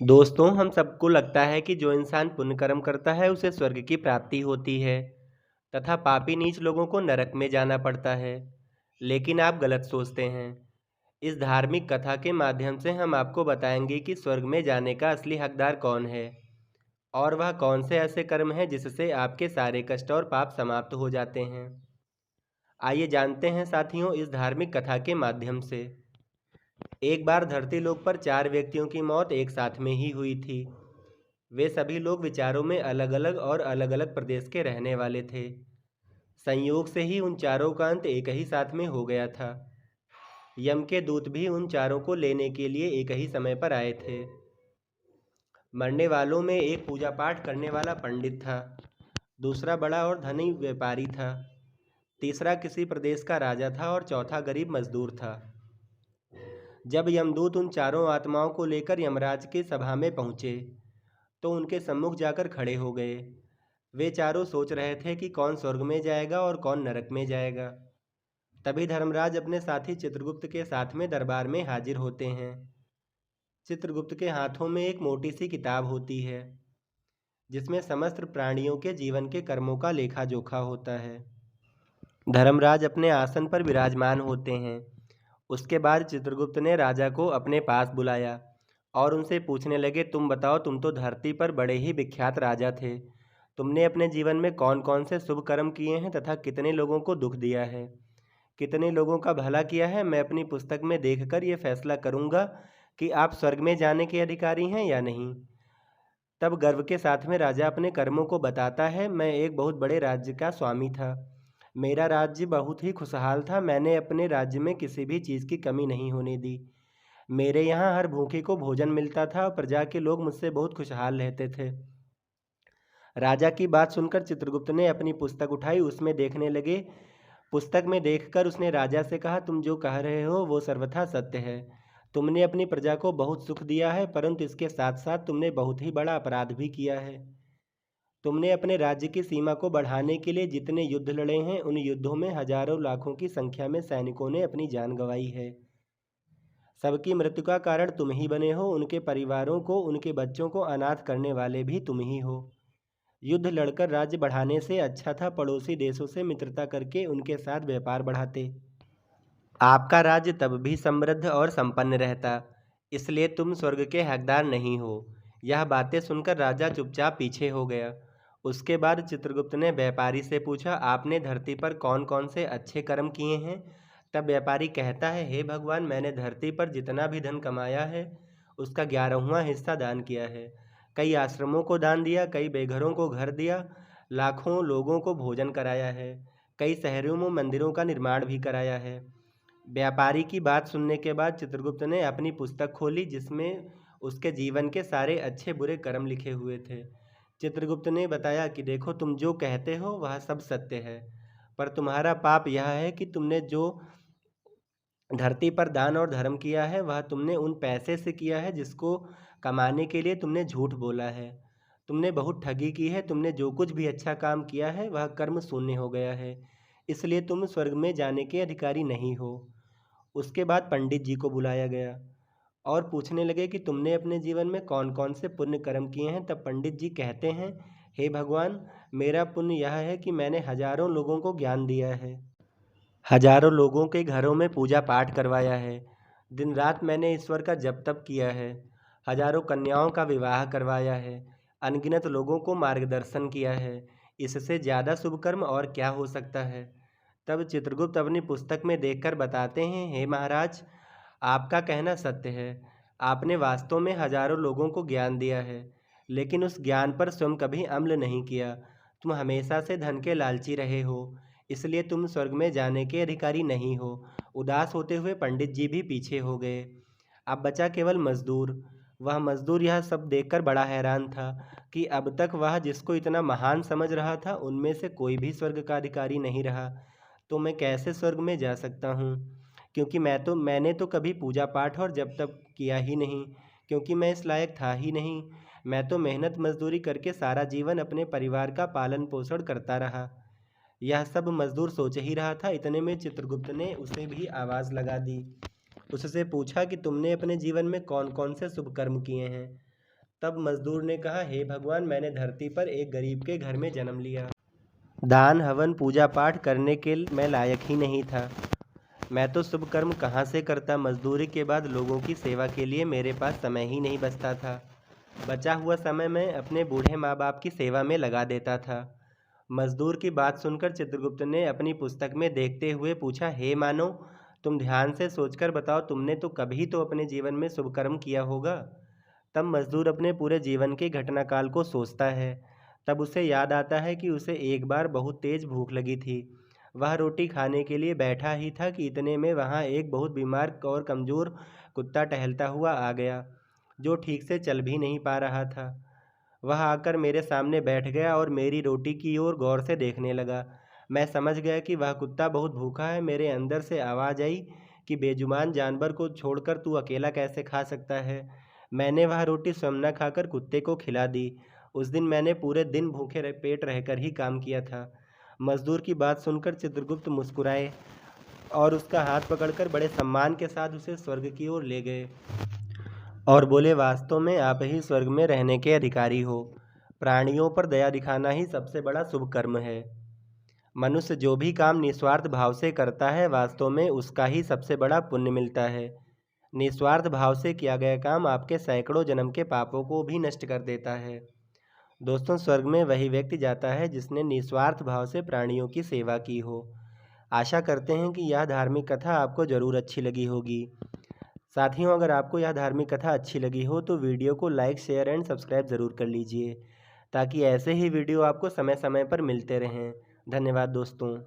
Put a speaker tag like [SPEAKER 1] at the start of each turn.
[SPEAKER 1] दोस्तों, हम सबको लगता है कि जो इंसान पुण्य कर्म करता है उसे स्वर्ग की प्राप्ति होती है तथा पापी नीच लोगों को नरक में जाना पड़ता है। लेकिन आप गलत सोचते हैं। इस धार्मिक कथा के माध्यम से हम आपको बताएंगे कि स्वर्ग में जाने का असली हकदार कौन है और वह कौन से ऐसे कर्म हैं जिससे आपके सारे कष्ट और पाप समाप्त हो जाते हैं। आइए जानते हैं साथियों इस धार्मिक कथा के माध्यम से। एक बार धरती लोक पर 4 व्यक्तियों की मौत एक साथ में ही हुई थी। वे सभी लोग विचारों में अलग अलग और अलग अलग प्रदेश के रहने वाले थे। संयोग से ही उन चारों का अंत एक ही साथ में हो गया था। यम के दूत भी उन चारों को लेने के लिए एक ही समय पर आए थे। मरने वालों में एक पूजा पाठ करने वाला पंडित था, दूसरा बड़ा और धनी व्यापारी था, तीसरा किसी प्रदेश का राजा था और चौथा गरीब मजदूर था। जब यमदूत उन चारों आत्माओं को लेकर यमराज की सभा में पहुंचे तो उनके सम्मुख जाकर खड़े हो गए। वे चारों सोच रहे थे कि कौन स्वर्ग में जाएगा और कौन नरक में जाएगा। तभी धर्मराज अपने साथी चित्रगुप्त के साथ में दरबार में हाजिर होते हैं। चित्रगुप्त के हाथों में एक मोटी सी किताब होती है जिसमें समस्त प्राणियों के जीवन के कर्मों का लेखा जोखा होता है। धर्मराज अपने आसन पर विराजमान होते हैं। उसके बाद चित्रगुप्त ने राजा को अपने पास बुलाया और उनसे पूछने लगे, तुम बताओ, तुम तो धरती पर बड़े ही विख्यात राजा थे। तुमने अपने जीवन में कौन कौन से शुभ कर्म किए हैं तथा कितने लोगों को दुख दिया है, कितने लोगों का भला किया है। मैं अपनी पुस्तक में देखकर ये फैसला करूंगा कि आप स्वर्ग में जाने के अधिकारी हैं या नहीं। तब गर्व के साथ में राजा अपने कर्मों को बताता है। मैं एक बहुत बड़े राज्य का स्वामी था। मेरा राज्य बहुत ही खुशहाल था। मैंने अपने राज्य में किसी भी चीज़ की कमी नहीं होने दी। मेरे यहाँ हर भूखे को भोजन मिलता था और प्रजा के लोग मुझसे बहुत खुशहाल रहते थे। राजा की बात सुनकर चित्रगुप्त ने अपनी पुस्तक उठाई, उसमें देखने लगे। पुस्तक में देखकर उसने राजा से कहा, तुम जो कह रहे हो वो सर्वथा सत्य है। तुमने अपनी प्रजा को बहुत सुख दिया है, परंतु इसके साथ साथ तुमने बहुत ही बड़ा अपराध भी किया है। तुमने अपने राज्य की सीमा को बढ़ाने के लिए जितने युद्ध लड़े हैं उन युद्धों में हजारों लाखों की संख्या में सैनिकों ने अपनी जान गंवाई है। सबकी मृत्यु का कारण तुम ही बने हो। उनके परिवारों को, उनके बच्चों को अनाथ करने वाले भी तुम ही हो। युद्ध लड़कर राज्य बढ़ाने से अच्छा था पड़ोसी देशों से मित्रता करके उनके साथ व्यापार बढ़ाते। आपका राज्य तब भी समृद्ध और संपन्न रहता। इसलिए तुम स्वर्ग के हकदार नहीं हो। यह बातें सुनकर राजा चुपचाप पीछे हो गया। उसके बाद चित्रगुप्त ने व्यापारी से पूछा, आपने धरती पर कौन कौन से अच्छे कर्म किए हैं। तब व्यापारी कहता है, हे भगवान, मैंने धरती पर जितना भी धन कमाया है उसका 11वां हिस्सा दान किया है। कई आश्रमों को दान दिया, कई बेघरों को घर दिया, लाखों लोगों को भोजन कराया है, कई शहरों में मंदिरों का निर्माण भी कराया है। व्यापारी की बात सुनने के बाद चित्रगुप्त ने अपनी पुस्तक खोली जिसमें उसके जीवन के सारे अच्छे बुरे कर्म लिखे हुए थे। चित्रगुप्त ने बताया कि देखो, तुम जो कहते हो वह सब सत्य है, पर तुम्हारा पाप यह है कि तुमने जो धरती पर दान और धर्म किया है वह तुमने उन पैसे से किया है जिसको कमाने के लिए तुमने झूठ बोला है। तुमने बहुत ठगी की है। तुमने जो कुछ भी अच्छा काम किया है वह कर्म शून्य हो गया है। इसलिए तुम स्वर्ग में जाने के अधिकारी नहीं हो। उसके बाद पंडित जी को बुलाया गया और पूछने लगे कि तुमने अपने जीवन में कौन कौन से पुण्य कर्म किए हैं। तब पंडित जी कहते हैं, हे भगवान, मेरा पुण्य यह है कि मैंने हजारों लोगों को ज्ञान दिया है, हजारों लोगों के घरों में पूजा पाठ करवाया है, दिन रात मैंने ईश्वर का जप तप किया है, हजारों कन्याओं का विवाह करवाया है, अनगिनत लोगों को मार्गदर्शन किया है। इससे ज़्यादा शुभ कर्म और क्या हो सकता है। तब चित्रगुप्त अपनी पुस्तक में देखकर बताते हैं, हे महाराज, आपका कहना सत्य है। आपने वास्तव में हजारों लोगों को ज्ञान दिया है, लेकिन उस ज्ञान पर स्वयं कभी अमल नहीं किया। तुम हमेशा से धन के लालची रहे हो, इसलिए तुम स्वर्ग में जाने के अधिकारी नहीं हो। उदास होते हुए पंडित जी भी पीछे हो गए। अब बचा केवल मजदूर। वह मजदूर यह सब देखकर बड़ा हैरान था कि अब तक वह जिसको इतना महान समझ रहा था उनमें से कोई भी स्वर्ग का अधिकारी नहीं रहा। तो मैं कैसे स्वर्ग में जा सकता हूँ, क्योंकि मैंने तो कभी पूजा पाठ और जब तक किया ही नहीं, क्योंकि मैं इस लायक था ही नहीं। मैं तो मेहनत मजदूरी करके सारा जीवन अपने परिवार का पालन पोषण करता रहा। यह सब मजदूर सोच ही रहा था, इतने में चित्रगुप्त ने उसे भी आवाज़ लगा दी। उससे पूछा कि तुमने अपने जीवन में कौन कौन से शुभ कर्म किए हैं। तब मजदूर ने कहा, हे भगवान, मैंने धरती पर एक गरीब के घर में जन्म लिया। दान हवन पूजा पाठ करने के मैं लायक ही नहीं था। मैं तो शुभ कर्म कहाँ से करता। मजदूरी के बाद लोगों की सेवा के लिए मेरे पास समय ही नहीं बचता था। बचा हुआ समय मैं अपने बूढ़े माँ बाप की सेवा में लगा देता था। मजदूर की बात सुनकर चित्रगुप्त ने अपनी पुस्तक में देखते हुए पूछा, हे मानव, तुम ध्यान से सोचकर बताओ, तुमने तो कभी तो अपने जीवन में शुभ कर्म किया होगा। तब मजदूर अपने पूरे जीवन के घटनाकाल को सोचता है। तब उसे याद आता है कि उसे एक बार बहुत तेज भूख लगी थी। वह रोटी खाने के लिए बैठा ही था कि इतने में वहाँ एक बहुत बीमार और कमज़ोर कुत्ता टहलता हुआ आ गया, जो ठीक से चल भी नहीं पा रहा था। वह आकर मेरे सामने बैठ गया और मेरी रोटी की ओर गौर से देखने लगा। मैं समझ गया कि वह कुत्ता बहुत भूखा है। मेरे अंदर से आवाज़ आई कि बेजुबान जानवर को छोड़कर तू अकेला कैसे खा सकता है। मैंने वह रोटी स्वयं न खाकर कुत्ते को खिला दी। उस दिन मैंने पूरे दिन भूखे पेट रहकर ही काम किया था। मजदूर की बात सुनकर चित्रगुप्त मुस्कुराए और उसका हाथ पकड़कर बड़े सम्मान के साथ उसे स्वर्ग की ओर ले गए और बोले, वास्तव में आप ही स्वर्ग में रहने के अधिकारी हो। प्राणियों पर दया दिखाना ही सबसे बड़ा शुभ कर्म है। मनुष्य जो भी काम निस्वार्थ भाव से करता है, वास्तव में उसका ही सबसे बड़ा पुण्य मिलता है। निस्वार्थ भाव से किया गया काम आपके सैकड़ों जन्म के पापों को भी नष्ट कर देता है। दोस्तों, स्वर्ग में वही व्यक्ति जाता है जिसने निस्वार्थ भाव से प्राणियों की सेवा की हो। आशा करते हैं कि यह धार्मिक कथा आपको ज़रूर अच्छी लगी होगी। साथियों, अगर आपको यह धार्मिक कथा अच्छी लगी हो तो वीडियो को लाइक, शेयर एंड सब्सक्राइब ज़रूर कर लीजिए, ताकि ऐसे ही वीडियो आपको समय समय पर मिलते रहें। धन्यवाद दोस्तों।